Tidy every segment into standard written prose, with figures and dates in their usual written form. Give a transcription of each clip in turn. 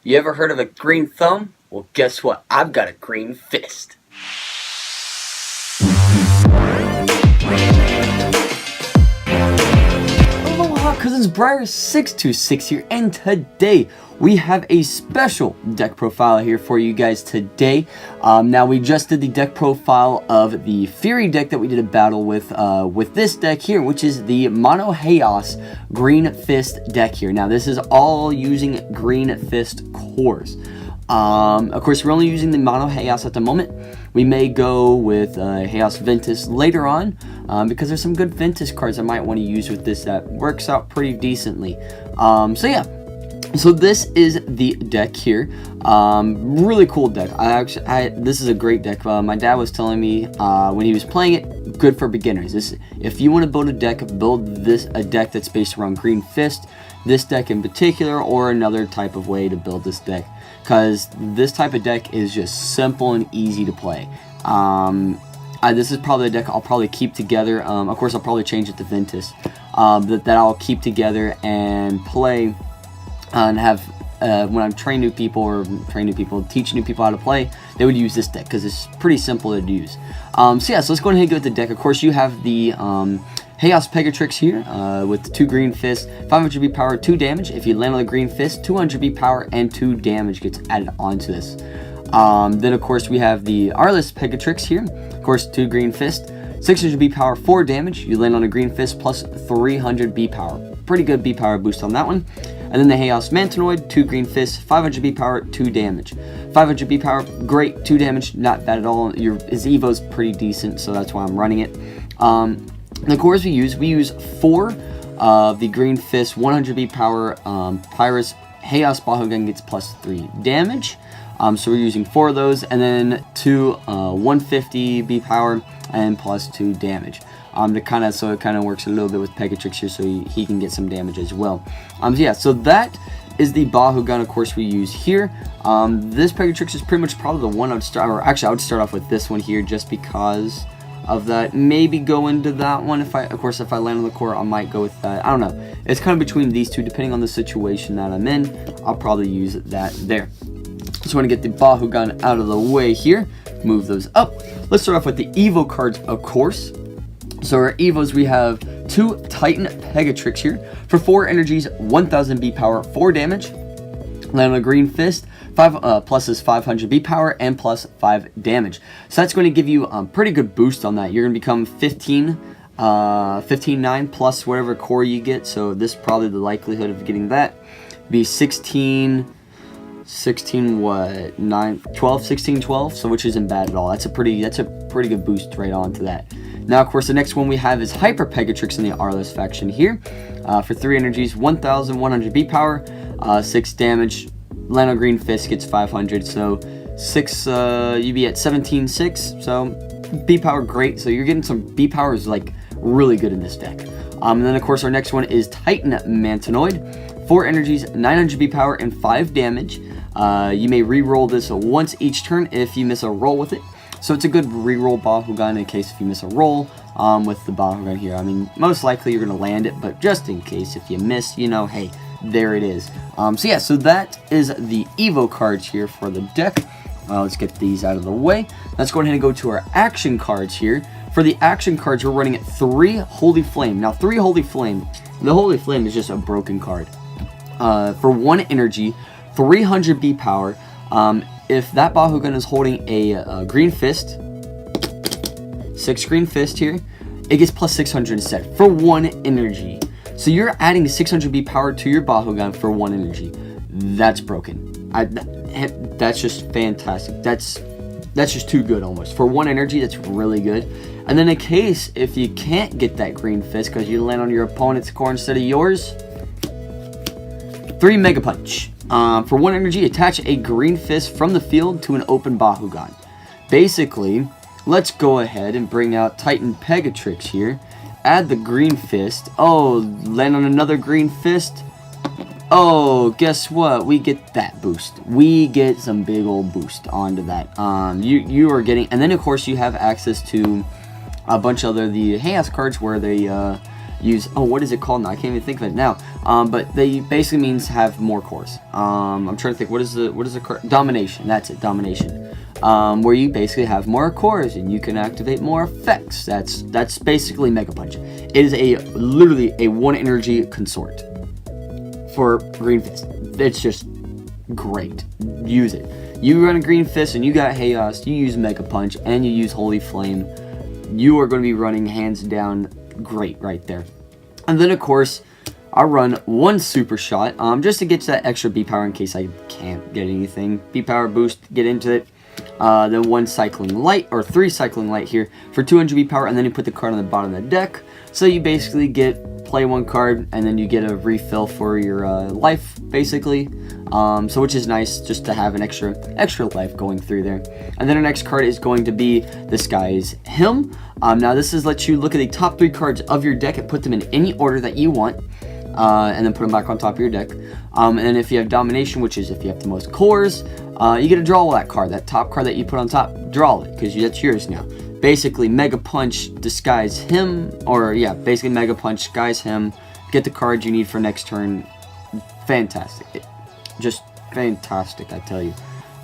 You ever heard of a green thumb? Well, guess what? I've got a green fist. Aloha cousins, Briar626 here, and today we have a special deck profile here for you guys today. Now we just did the deck profile of the Fury deck that we did a battle with this deck here, which is the Mono Haos Green Fist deck here. Now this is all using Green Fist cores. Of course, we're only using the Mono Haos at the moment. We may go with Haos Ventus later on, because there's some good Ventus cards I might want to use with this that works out pretty decently. So yeah. So this is the deck here. Really cool deck. This is a great deck. My dad was telling me when he was playing it, good for beginners. If you want to build a deck, build a deck that's based around Green Fist. This deck in particular, or another type of way to build this deck, because this type of deck is just simple and easy to play. This is probably a deck I'll probably keep together. Of course, I'll probably change it to Ventus. That I'll keep together and play. And have when I'm training new people, teach new people how to play, they would use this deck because it's pretty simple to use. So yeah, so let's go ahead and get the deck. Of course, you have the Haos Pega here with 2 green fists, 500 B power, 2 damage. If you land on the green fist, 200 B power and 2 damage gets added onto this. Then of course we have the Arliss Pega here. Of course, 2 green fist, 600 B power, 4 damage. You land on a green fist plus 300 B power. Pretty good B power boost on that one. And then the Haos Mantanoid, 2 green fists, 500 B power, 2 damage. 500 B power, great, 2 damage, not bad at all. His Evo's pretty decent, so that's why I'm running it. The cores we use 4 of the green fist, 100 B power, Pyrus Haos Bakugan gets plus 3 damage. So we're using 4 of those, and then 2 150 B power and plus 2 damage. So it kind of works a little bit with Pega here, so he can get some damage as well. So yeah, so that is the Bakugan, of course, we use here. This Pega is pretty much probably the one I would start, or actually I would start off with this one here just because of that. Maybe go into that one if I land on the core, I might go with that. I don't know. It's kind of between these two, depending on the situation that I'm in. I'll probably use that there. Just want to get the Bakugan out of the way here. Move those up. Let's start off with the Evo cards, of course. So our Evos, we have 2 Titan Pega here for 4 energies, 1000 B power, 4 damage. Land on a green fist, plus is 500 B power and plus 5 damage. So that's going to give you a pretty good boost on that. You're going to become 15-9 plus whatever core you get. So this is probably the likelihood of getting that. Be 16 what, 9, 12, 16, 12, so which isn't bad at all. That's a pretty good boost right onto that. Now, of course, the next one we have is Hyper Pega in the Arliss faction here. For 3 energies, 1100 B power, 6 damage. Land on green fist gets 500, so 6, you'd be at 17-6. So B power, great. So you're getting some B power is like really good in this deck. And then of course our next one is Titan Mantanoid. 4 energies, 900 B power, and 5 damage. You may re-roll this once each turn if you miss a roll with it. So it's a good re-roll Bakugan in case if you miss a roll with the Bakugan here. I mean, most likely you're going to land it, but just in case if you miss, you know, hey, there it is. So yeah, so that is the Evo cards here for the deck. Let's get these out of the way. Let's go ahead and go to our action cards here. For the action cards, we're running 3 Holy Flame. Now, 3 Holy Flame. The Holy Flame is just a broken card. For 1 energy, 300 B power. If that Bakugan is holding a green fist, 6 green fist here, it gets plus 600 instead for 1 energy. So you're adding 600 B power to your Bakugan for 1 energy. That's broken. That's just fantastic. That's just too good almost. For 1 energy, that's really good. And then in case if you can't get that green fist because you land on your opponent's core instead of yours, 3 Mega Punch. For 1 energy, attach a green fist from the field to an open Bakugan. Basically, let's go ahead and bring out Titan Pega here. Add the green fist. Oh, land on another green fist. Oh, guess what? We get that boost. We get some big old boost onto that. You are getting, and then of course you have access to a bunch of the Haos cards where they use, oh, what is it called now? I can't even think of it now. But they basically means have more cores. I'm trying to think, what is the card? Domination, that's it, domination. Where you basically have more cores and you can activate more effects. That's basically Mega Punch. It is literally a 1 energy consort for Green Fist. It's just great. Use it. You run a Green Fist and you got Haos, you use Mega Punch, and you use Holy Flame. You are going to be running hands down great right there. And then of course, I run 1 Super Shot, just to get that extra B power in case I can't get anything. B power boost, get into it. Then 1 Cycling Light, or 3 Cycling Light here for 200 B power, and then you put the card on the bottom of the deck. So you basically play 1 card, and then you get a refill for your life, basically. So which is nice, just to have an extra life going through there. And then our next card is going to be Disguise Him. Now this lets you look at the top 3 cards of your deck and put them in any order that you want. And then put them back on top of your deck. And then if you have Domination, which is if you have the most cores, you get to draw that card. That top card that you put on top, draw it, because that's yours now. Basically, Mega Punch, Disguise Him, or yeah, basically Mega Punch, Disguise Him, get the cards you need for next turn. Fantastic. Just fantastic, I tell you.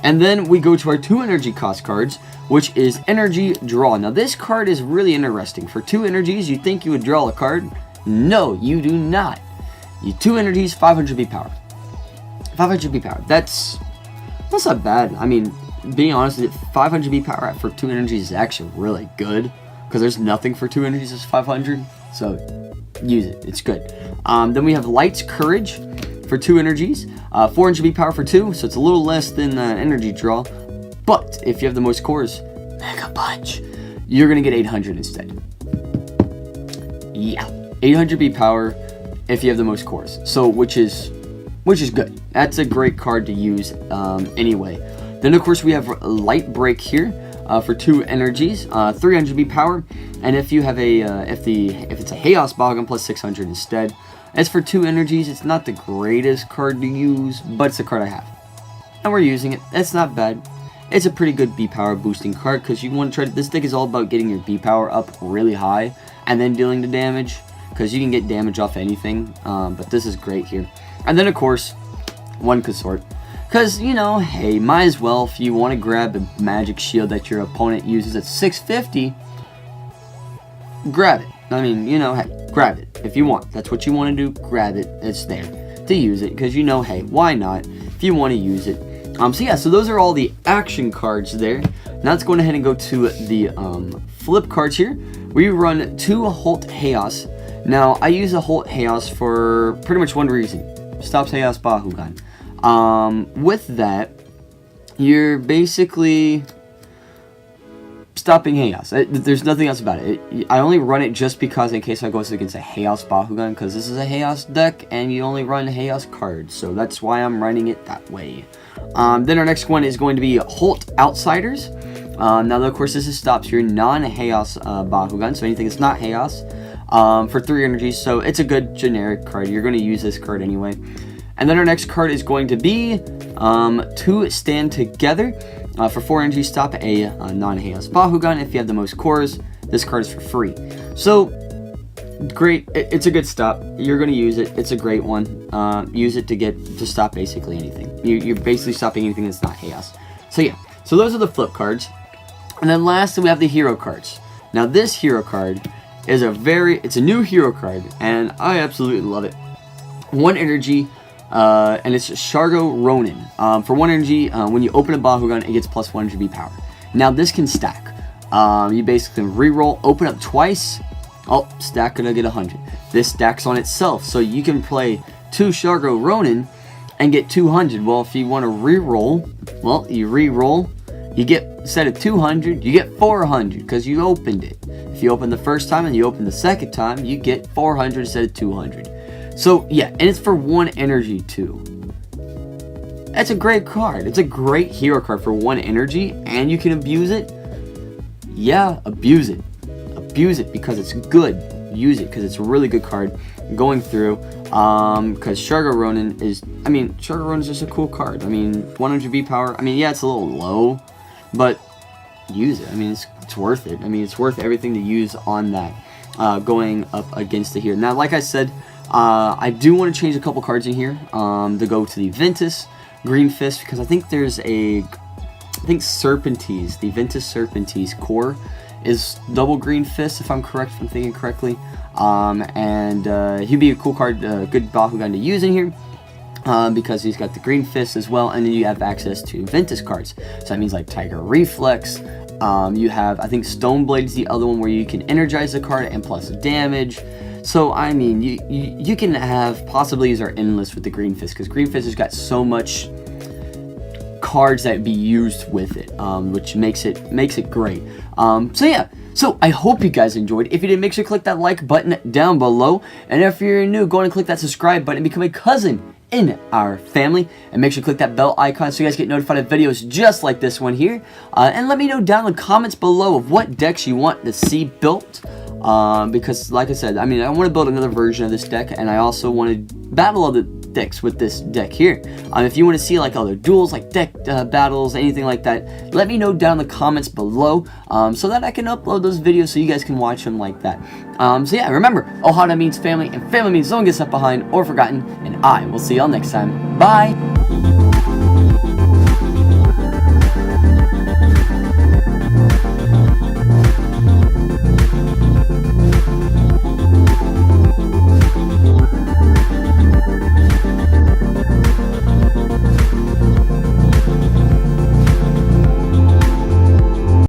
And then we go to our 2 energy cost cards, which is Energy Draw. Now this card is really interesting. For 2 energies, you think you would draw a card? No, you do not. You 2 energies, 500 B power. 500 B power. That's not bad. I mean, being honest, 500 B power for 2 energies is actually really good, because there's nothing for 2 energies that's 500. So use it. It's good. Then we have Light's Courage for 2 energies. 400 B power for 2, so it's a little less than Energy Draw. But if you have the most cores, Mega Punch, you're gonna get 800 instead. Yeah, 800 B power if you have the most cores. So which is good. That's a great card to use anyway. Then of course we have Light Break here for 2 energies, 300 B power, and if you have if it's a Haos Bakugan plus 600 instead. As for 2 energies, it's not the greatest card to use, but it's the card I have, and we're using it. It's not bad. It's a pretty good B power boosting card, because you want to try to, this deck is all about getting your B power up really high and then dealing the damage, because you can get damage off anything. But this is great here. And then of course 1 Consort, because you know, hey, might as well, if you want to grab a magic shield that your opponent uses at 650, grab it. I mean, you know, hey, grab it if you want. That's what you want to do. Grab it. It's there to use it, because you know, hey, why not if you want to use it. So yeah, so those are all the action cards there. Now let's go ahead and go to the flip cards here. We run 2 Holt Haos. Now I use a Holt Haos for pretty much 1 reason: stops Haos Bakugan. With that, you're basically stopping Haos. There's nothing else about it. I only run it just because, in case I go against a Haos Bakugan, because this is a Haos deck and you only run Haos cards, so that's why I'm running it that way. Then our next one is going to be Holt Outsiders. Now of course this stops your non-Haos Bakugan, so anything that's not Haos, for 3 energies, so it's a good generic card. You're going to use this card anyway. And then our next card is going to be 2 Stand Together. For 4 energies, stop a non-Haos Bakugan. If you have the most cores, this card is for free. So, great. It's a good stop. You're going to use it. It's a great one. Use it to stop basically anything. You're basically stopping anything that's not Haos. So yeah. So those are the flip cards. And then lastly, we have the hero cards. Now this hero card is it's a new hero card, and I absolutely love it. 1 energy. And it's Shargo Ronin. For 1 energy, when you open a Bakugan, it gets plus 100 B power. Now this can stack. You basically reroll, open up twice. Oh, stack gonna get 100. This stacks on itself, so you can play 2 Shargo Ronin and get 200. Well, if you want to reroll, well, you reroll. You get, instead of 200, you get 400 because you opened it. If you open the first time and you open the second time, you get 400 instead of 200. So yeah, and it's for 1 energy too. That's a great card. It's a great hero card for 1 energy, and you can abuse it. Yeah, abuse it. Abuse it because it's good. Use it because it's a really good card going through. Because Shargo Ronin is, Shargo Ronin is just a cool card. 100 B power. Yeah, it's a little low, but use it. It's worth it. It's worth everything to use on that. going up against it here. Now, like I said, I do want to change a couple cards in here to go to the Ventus Green Fist, because I think there's the Ventus Serpentes core is double Green Fist, if I'm thinking correctly. And he'd be a cool card, good Bakugan to use in here. Because he's got the Green Fist as well, and then you have access to Ventus cards. So that means like Tiger Reflex. You have, I think, Stone Blade is the other one where you can energize the card and plus damage. So I mean, you can have possibilities are endless with the Green Fist, because Green Fist has got so much cards that be used with it, which makes it great. So yeah. So I hope you guys enjoyed. If you did, make sure to click that like button down below, and if you're new, go ahead and click that subscribe button and become a cousin in our family, and make sure to click that bell icon so you guys get notified of videos just like this one here. And let me know down in the comments below of what decks you want to see built, because like I said, I mean, I want to build another version of this deck, and I also want to battle other decks with this deck here. If you want to see like other duels, like deck battles, anything like that, let me know down in the comments below, so that I can upload those videos so you guys can watch them like that. So yeah, remember, Ohana means family, and family means no one gets left behind or forgotten, and I will see y'all next time. Bye!